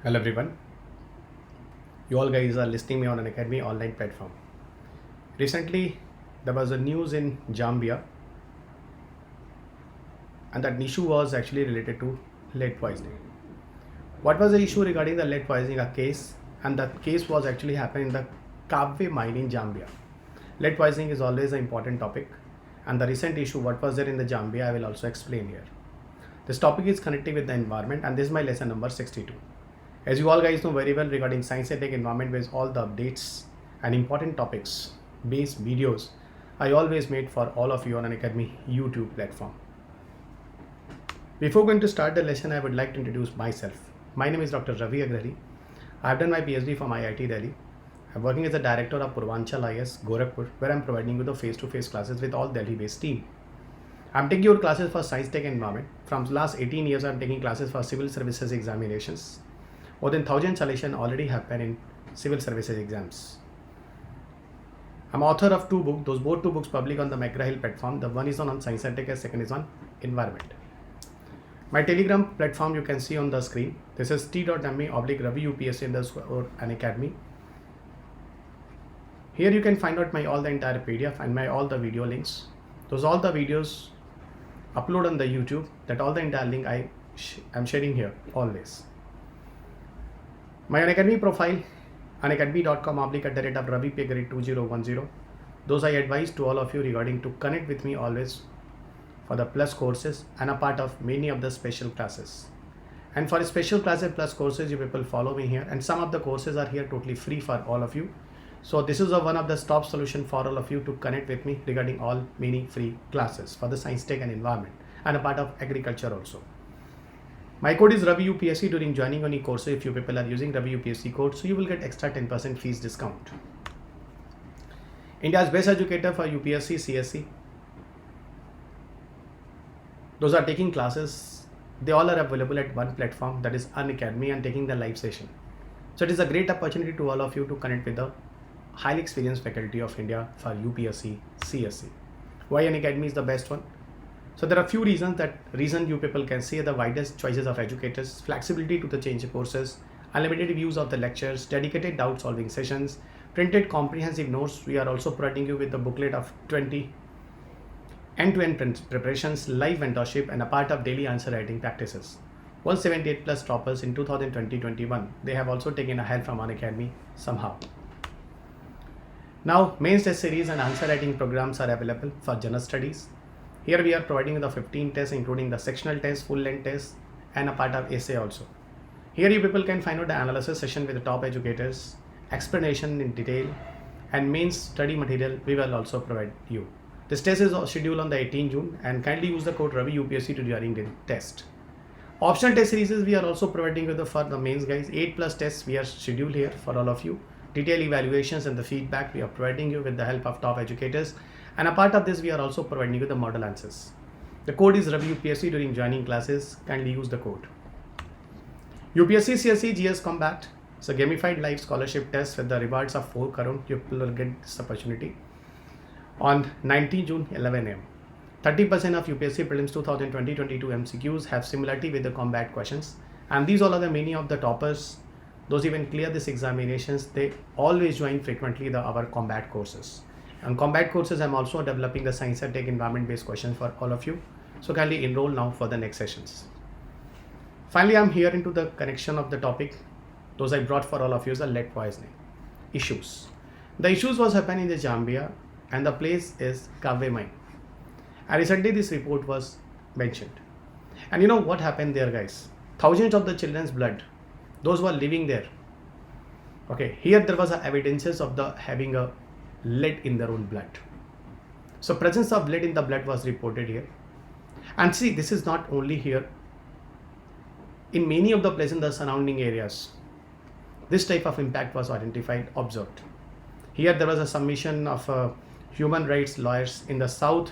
Hello everyone. You all guys are listening me on an Academy online platform. Recently, there was a news in Zambia, and that issue was actually related to lead poisoning. What was the issue regarding the lead poisoning? A case, and that case was actually happening in the Kabwe mine in Zambia. Lead poisoning is always an important topic, and the recent issue, what was there in the Zambia, I will also explain here. This topic is connected with the environment, and this is my lesson number 62. As you all guys know very well regarding science and tech environment with all the updates and important topics based videos I always made for all of you on an Academy YouTube platform. Before going to start the lesson, I would like to introduce myself. My name is Dr. Ravi Agrari. I have done my PhD from IIT Delhi. I'm working as a director of Purvanchal IS Gorakhpur, where I'm providing you the face-to-face classes with all Delhi-based team. I'm taking your classes for science tech environment. From last 18 years, I'm taking classes for civil services examinations. More than 1,000 selection already happen in civil services exams. I'm author of 2 books. Those both 2 books public on the McGraw-Hill platform. The one is on science and tech, and second is on environment. My Telegram platform you can see on the screen. This is t.me/Ravi UPSC an academy. Here you can find out my all the entire PDF and my all the video links. Those all the videos upload on the YouTube. That all the entire link I'm sharing here always. My Unacademy profile, unacademy.com/RaviPagrade2010. Those I advise to all of you regarding to connect with me always for the plus courses and a part of many of the special classes. And for special classes plus courses, you people follow me here. And some of the courses are here totally free for all of you. So this is one of the top solution for all of you to connect with me regarding all many free classes for the science tech and environment and a part of agriculture also. My code is Ravi UPSC. During joining any course, if you people are using Ravi UPSC code, so you will get extra 10% fees discount. India's best educator for UPSC, CSC. Those are taking classes. They all are available at one platform, that is Unacademy, and taking the live session. So it is a great opportunity to all of you to connect with the highly experienced faculty of India for UPSC, CSC. Why Unacademy is the best one? So there are few reasons you people can see the widest choices of educators, flexibility to the change of courses, unlimited views of the lectures, dedicated doubt solving sessions, printed comprehensive notes. We are also providing you with the booklet of 20 end-to-end preparations, live mentorship, and a part of daily answer writing practices. 178 plus toppers in 2020-21. They have also taken a help from Unacademy somehow. Now, mains test series and answer writing programs are available for general studies. Here we are providing the 15 tests, including the sectional test, full length test, and a part of essay also. Here you people can find out the analysis session with the top educators, explanation in detail, and main study material we will also provide you. This test is scheduled on the 18th June, and kindly use the code Ravi UPSC to during the test. Optional test series we are also providing with for the mains guys. 8 plus tests we are scheduled here for all of you. Detailed evaluations and the feedback we are providing you with the help of top educators. And a part of this, we are also providing you with the model answers. The code is Ravi UPSC. During joining classes, kindly use the code. UPSC CSC GS Combat. It's a gamified live scholarship test with the rewards of 4 crore. You will get this opportunity on 19 June 11 am. 30% of UPSC Prelims 2020-22 MCQs have similarity with the combat questions. And these all are the many of the toppers. Those even clear these examinations, they always join frequently our combat courses. On combat courses, I'm also developing the science and tech environment based questions for all of you. So kindly enroll now for the next sessions. Finally, I'm here into the connection of the topic. Those I brought for all of you is the lead poisoning issues. The issues was happening in the Zambia, and the place is Kabwe mine. And recently this report was mentioned. And you know what happened there, guys? Thousands of the children's blood, those who are living there. Okay, here there was evidences of the having a lead in their own blood. So presence of lead in the blood was reported here. And see, this is not only here. In many of the places in the surrounding areas, this type of impact was identified, observed. Here there was a submission of human rights lawyers in the South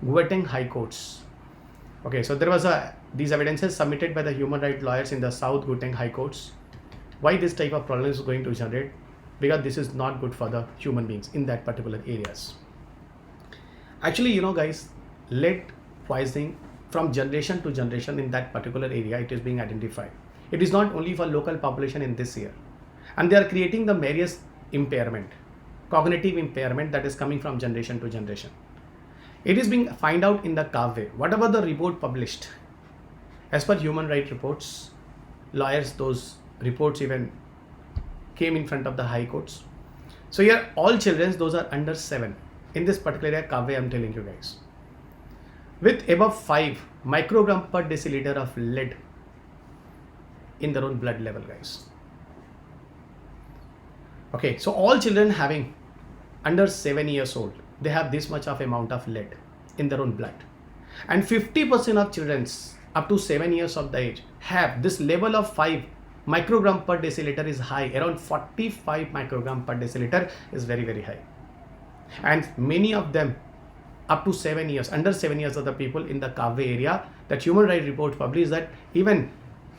Gauteng High Courts. Okay, so there was these evidences submitted by the human rights lawyers in the South Gauteng High Courts. Why this type of problem is going to generate? Because this is not good for the human beings in that particular areas. Actually, you know guys, lead poisoning from generation to generation in that particular area, it is being identified. It is not only for local population in this year. And they are creating the various impairment, cognitive impairment that is coming from generation to generation. It is being found out in the CAVE. Whatever the report published, as per human rights reports, lawyers, those reports even came in front of the high courts. So here all children, those are under 7. In this particular area, CAVE, I'm telling you guys, with above 5 microgram per deciliter of lead in their own blood level, guys. Okay, so all children having under 7 years old, they have this much of amount of lead in their own blood. And 50% of children up to 7 years of the age have this level of 5 microgram per deciliter is high. Around 45 microgram per deciliter is very, very high. And many of them up to 7 years, under 7 years of the people in the CAVE area, that human rights report published that even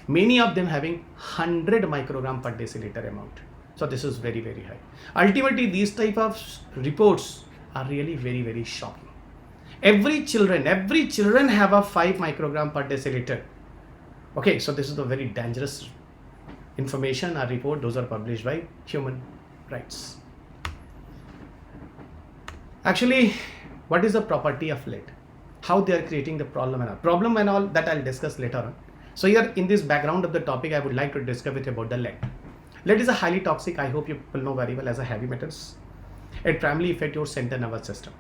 many of them having 100 microgram per deciliter amount. So this is very, very high. Ultimately, these type of reports are really very, very shocking. Every children have a 5 microgram per deciliter. Okay, so this is a very dangerous information or report. Those are published by human rights. Actually, what is the property of lead? How they are creating the problem and all that I'll discuss later on. So here in this background of the topic, I would like to discuss with you about the lead. Lead is a highly toxic, I hope you will know very well, as a heavy metals. It primarily affects your central nervous system.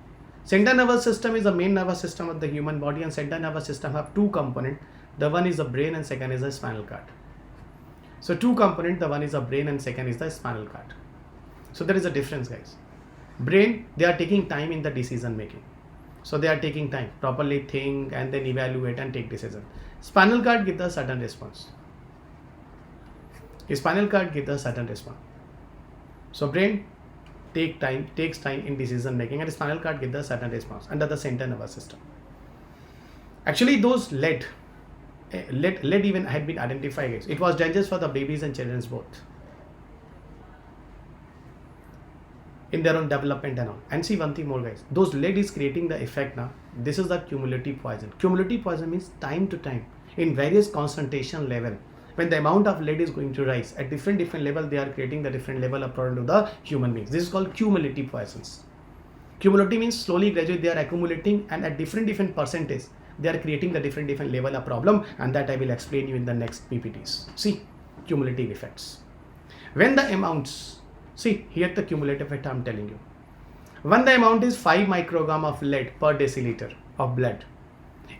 Central nervous system is the main nervous system of the human body, and central nervous system have 2 components. The one is the brain and second is the spinal cord. So 2 components, the one is the brain and second is the spinal cord. So there is a difference, guys. Brain, they are taking time in the decision making. So they are taking time, properly think and then evaluate and take decision. Spinal cord gives a certain response. Spinal cord gives a certain response. So brain takes time in decision making, and spinal cord gives a certain response under the central nervous system. Actually, those lead even had been identified. It was dangerous for the babies and children both in their own development and all. And see one thing more, guys, those lead is creating the effect now. This is the cumulative poison. Cumulative poison means time to time in various concentration level. When the amount of lead is going to rise at different level, they are creating the different level of problem to the human beings. This is called cumulative poisons. Cumulative means slowly, gradually they are accumulating, and at different percentage they are creating the different level of problem, and that I will explain you in the next PPTs. See, cumulative effects. When the amounts, see here the cumulative effect I am telling you. When the amount is 5 microgram of lead per deciliter of blood,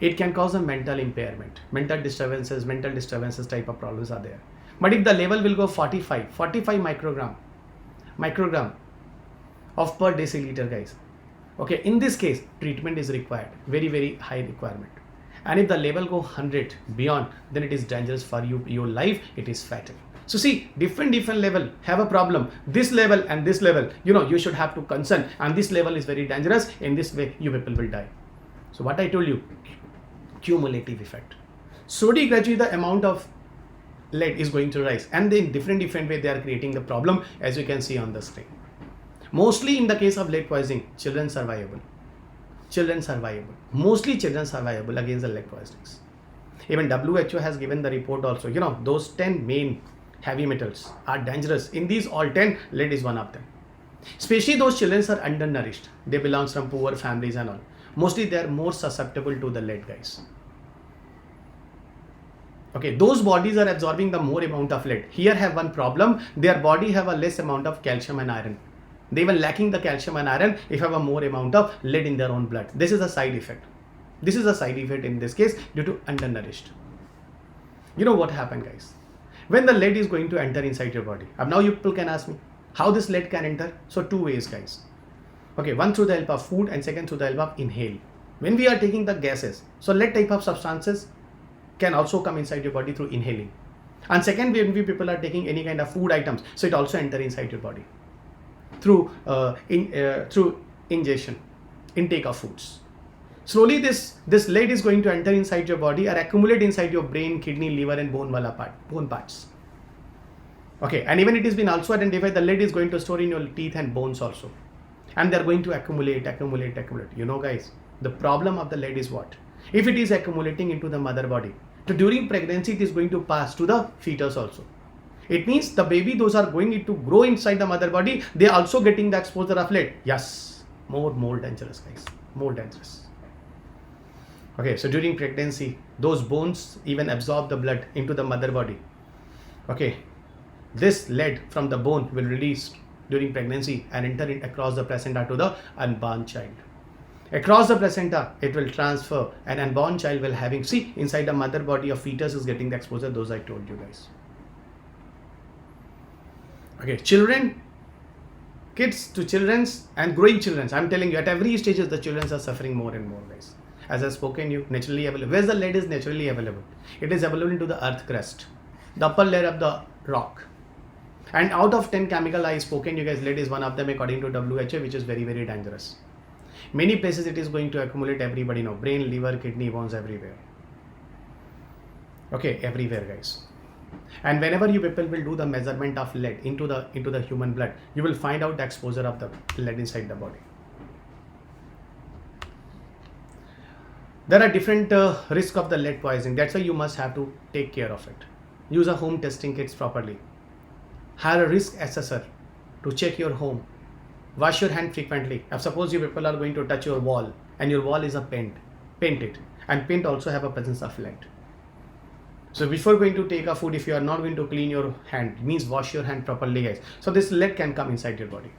it can cause a mental impairment, mental disturbances type of problems are there. But if the level will go 45 microgram of per deciliter, guys, okay, in this case treatment is required, very, very high requirement. And if the level go 100 beyond, then it is dangerous for you, your life, it is fatal. So see, different level have a problem. This level and this level, you should have to concern, and this level is very dangerous. In this way, you people will die. So what I told you, cumulative effect. Slowly, gradually, the amount of lead is going to rise, and in different way they are creating the problem, as you can see on the screen. Mostly in the case of lead poisoning, children survivable. Mostly children survivable against the lead poisonings. Even WHO has given the report also. Those 10 main heavy metals are dangerous. In these all 10, lead is one of them. Especially those children are undernourished. They belong from poor families and all. Mostly they are more susceptible to the lead, guys. Okay, those bodies are absorbing the more amount of lead. Here have one problem, their body have a less amount of calcium and iron. They were lacking the calcium and iron if have a more amount of lead in their own blood. This is a side effect. This is a side effect in this case due to undernourished. You know what happened, guys? When the lead is going to enter inside your body. Now you people can ask me, how this lead can enter? So 2 ways, guys. Okay, one through the help of food and second through the help of inhale. When we are taking the gases, so lead type of substances can also come inside your body through inhaling. And second, when we people are taking any kind of food items, so it also enter inside your body through ingestion, intake of foods. Slowly this lead is going to enter inside your body or accumulate inside your brain, kidney, liver and bone parts. Okay, and even it has been also identified the lead is going to store in your teeth and bones also. And they are going to accumulate. You know, guys, the problem of the lead is what? If it is accumulating into the mother body, So during pregnancy, it is going to pass to the fetus also. It means the baby, those are going to grow inside the mother body, they are also getting the exposure of lead. Yes, more dangerous, guys, more dangerous. Okay, so during pregnancy, those bones even absorb the blood into the mother body. Okay, this lead from the bone will release during pregnancy and enter it across the placenta to the unborn child. Across the placenta, it will transfer, and unborn child will having, see, inside the mother body of fetus is getting the exposure, those I told you guys. Okay, children, kids to children's and growing children's, I'm telling you, at every stage the children are suffering more and more, guys. As I've spoken you, naturally available. Where's the lead is naturally available? It is available into the earth crust, the upper layer of the rock. And out of 10 chemical I spoken you guys, lead is one of them according to WHO, which is very, very dangerous. Many places it is going to accumulate, everybody know, brain, liver, kidney, bones, everywhere. Okay, everywhere, guys. And whenever you people will do the measurement of lead into the human blood, you will find out the exposure of the lead inside the body. There are different risk of the lead poisoning. That's why you must have to take care of it. Use a home testing kits properly. Hire a risk assessor to check your home. Wash your hand frequently. If suppose you people are going to touch your wall and your wall is a paint it. And paint also have a presence of lead. So before going to take a food, if you are not going to clean your hand, means wash your hand properly, guys. So this lead can come inside your body.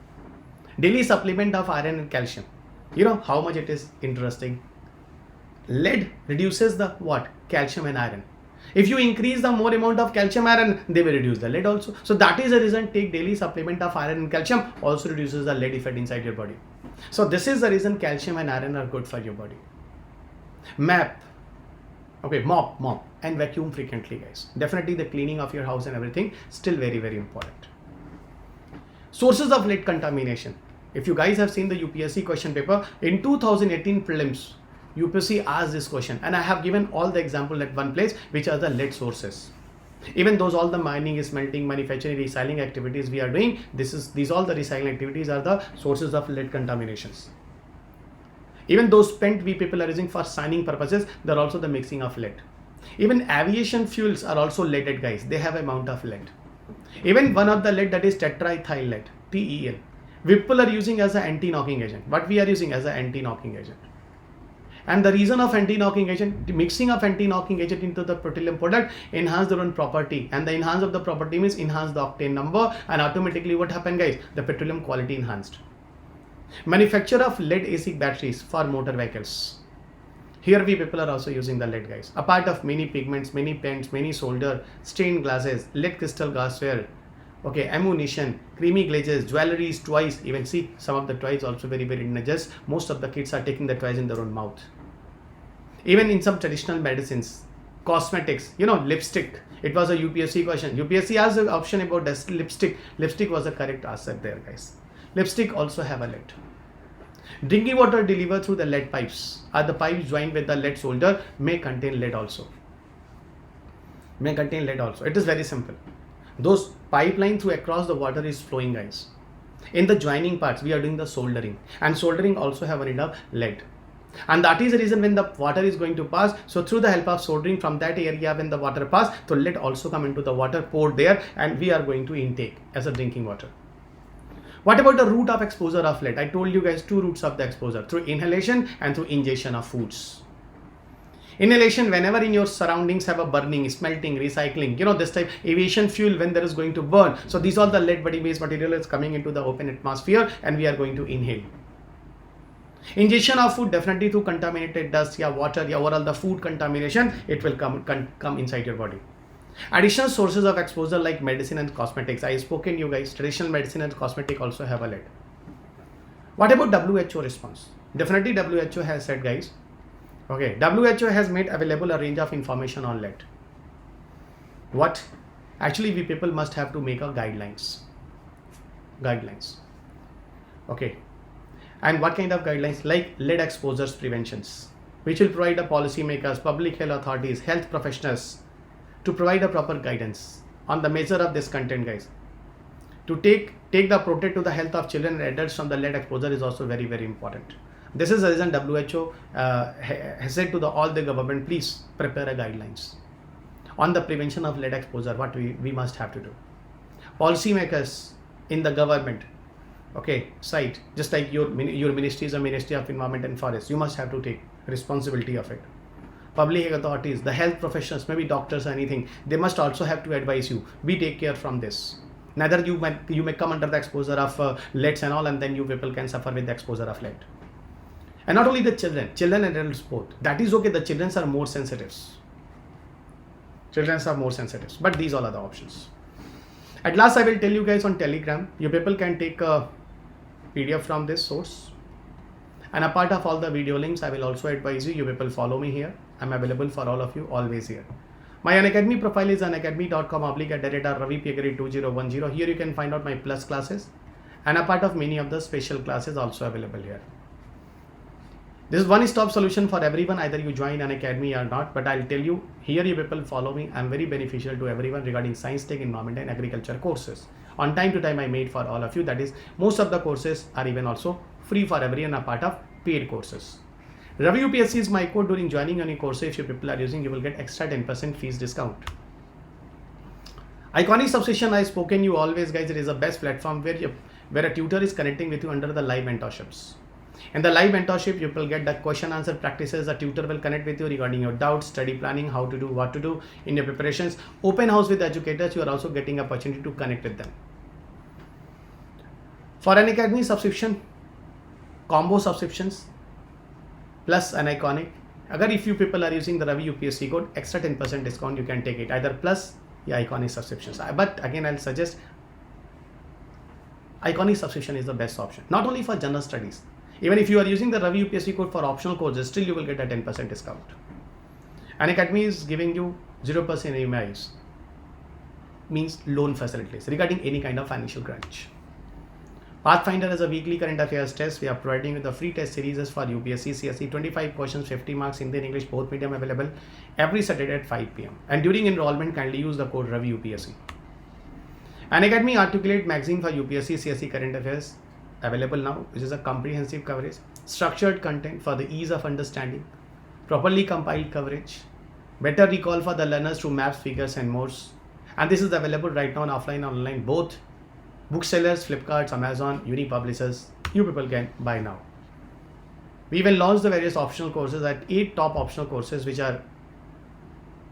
Daily supplement of iron and calcium. You know how much it is interesting. Lead reduces the what? Calcium and iron. If you increase the more amount of calcium iron, they will reduce the lead also. So that is the reason take daily supplement of iron and calcium also reduces the lead effect inside your body. So this is the reason calcium and iron are good for your body. Mop and vacuum frequently, guys. Definitely the cleaning of your house and everything still very, very important. Sources of lead contamination. If you guys have seen the UPSC question paper in 2018 prelims, UPSC asked this question, and I have given all the example at one place, which are the lead sources. Even those all the mining, smelting, manufacturing, recycling activities we are doing, these all the recycling activities are the sources of lead contaminations. Even those spent we people are using for signing purposes, they're also the mixing of lead. Even aviation fuels are also leaded, guys. They have amount of lead. Even one of the lead, that is tetraethyl lead, TEL. People are using as an anti-knocking agent. What we are using as an anti-knocking agent. And the reason of anti-knocking agent, the mixing of anti-knocking agent into the petroleum product enhance their own property, and the enhance of the property means enhance the octane number, and automatically what happened, guys? The petroleum quality enhanced. Manufacture of lead acid batteries for motor vehicles. Here we people are also using the lead, guys. A part of many pigments, many paints, many solder, stained glasses, lead crystal glassware, okay, ammunition, creamy glazes, jewelries, toys. Even see some of the toys also very, very dangerous. Most of the kids are taking the toys in their own mouth. Even in some traditional medicines, cosmetics, you know, lipstick. It was a UPSC question. UPSC asked the option about lipstick. Lipstick was the correct answer there, guys. Lipstick also have a lead. Drinking water delivered through the lead pipes, or the pipes joined with the lead solder, may contain lead also. It is very simple. Those pipeline through across the water is flowing, guys. In the joining parts, we are doing the soldering, and soldering also have a need of lead. And that is the reason when the water is going to pass, so through the help of soldering from that area, when the water pass, so lead also come into the water poured there, and we are going to intake as a drinking water. What about the route of exposure of lead? I told you guys two routes of the exposure, through inhalation and through ingestion of foods. Inhalation, whenever in your surroundings have a burning, smelting, recycling, you know, this type aviation fuel when there is going to burn. So these all the lead body based material is coming into the open atmosphere, and we are going to inhale. Ingestion of food, definitely through contaminated dust, water, overall the food contamination, it will come inside your body. Additional sources of exposure like medicine and cosmetics. I spoken you guys, traditional medicine and cosmetic also have a lead. What about WHO response? Definitely WHO has said, guys, okay, WHO has made available a range of information on lead. What? Actually, we people must have to make a guidelines. Okay. And what kind of guidelines? Like lead exposures preventions, which will provide the policymakers, public health authorities, health professionals to provide a proper guidance on the measure of this content, guys. To take the protect to the health of children and adults from the lead exposure is also very, very important. This is the reason WHO has said to all the government, please prepare a guidelines. on the prevention of lead exposure, what we must have to do. Policymakers in the government, okay, side, just like your ministry is a Ministry of Environment and Forest, you must have to take responsibility of it. Public authorities, the health professionals, maybe doctors or anything, they must also have to advise you, we take care from this. Neither you may come under the exposure of leads and all, and then you people can suffer with the exposure of lead. And not only the children and adults both. That is okay, the children are more sensitive. But these all are the options. At last, I will tell you guys on Telegram, you people can take a PDF from this source. And apart of all the video links, I will also advise you people follow me here. I'm available for all of you, always here. My Unacademy profile is unacademy.com/@ravipagari2010. Here you can find out my plus classes and a part of many of the special classes also available here. This is one-stop solution for everyone, either you join Unacademy or not, but I'll tell you, here you people follow me. I'm very beneficial to everyone regarding science, tech, environment and agriculture courses. On time to time I made for all of you. That is, most of the courses are even also free for everyone, a part of paid courses. Ravi UPSC is my code. During joining any course, if you people are using, you will get extra 10% fees discount. Iconic Subscription, I spoken you always guys, it is the best platform where a tutor is connecting with you under the live mentorships. In the live mentorship, you will get the question answer practices. The tutor will connect with you regarding your doubts, study planning, how to do, what to do in your preparations. Open house with educators, you are also getting opportunity to connect with them. For an Unacademy subscription, combo subscriptions plus an Iconic. If you people are using the Ravi UPSC code, extra 10% discount you can take it, either plus or Iconic subscriptions. But again, I'll suggest Iconic subscription is the best option, not only for general studies. Even if you are using the Ravi UPSC code for optional courses, still you will get a 10% discount. Unacademy is giving you 0% EMIs, means loan facilities regarding any kind of financial crunch. Pathfinder is a weekly current affairs test. We are providing with the free test series for UPSC, CSE, 25 questions, 50 marks, Hindi and English, both medium available every Saturday at 5 p.m. And during enrollment, kindly use the code Ravi UPSC. Unacademy Articulate magazine for UPSC, CSE current affairs available now, which is a comprehensive coverage, structured content for the ease of understanding, properly compiled coverage, better recall for the learners through maps, figures and more. And this is available right now on offline and online, both booksellers, Flipkart, Amazon, uni publishers, you people can buy now. We even launched the various optional courses at 8 top optional courses which are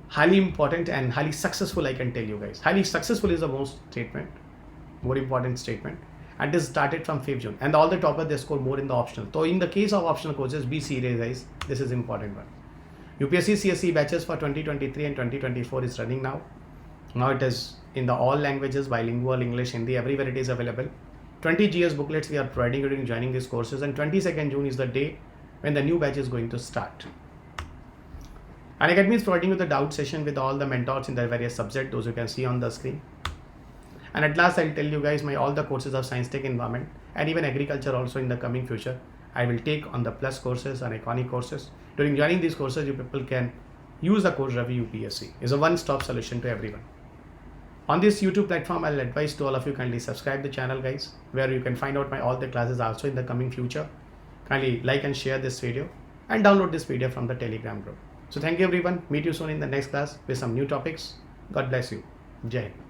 highly important and highly successful, I can tell you guys. Highly successful is the more important statement. And this started from 5th June. And all the toppers, they score more in the optional. So in the case of optional courses, be serious guys. This is important one. UPSC CSE batches for 2023 and 2024 is running now. Now it is in the all languages, bilingual, English, Hindi, everywhere it is available. 20 GS booklets we are providing during joining these courses, and 22nd June is the day when the new batch is going to start. Unacademy is providing you the doubt session with all the mentors in the various subjects, those you can see on the screen. And at last, I'll tell you guys all the courses of science, tech, environment, and even agriculture also in the coming future. I will take on the plus courses and Iconic courses. During joining these courses, you people can use the code Ravi UPSC. It's a one-stop solution to everyone. On this YouTube platform, I'll advise to all of you, kindly subscribe the channel guys, where you can find out all the classes also in the coming future. Kindly like and share this video and download this video from the Telegram group. So thank you everyone. Meet you soon in the next class with some new topics. God bless you. Jai Hind.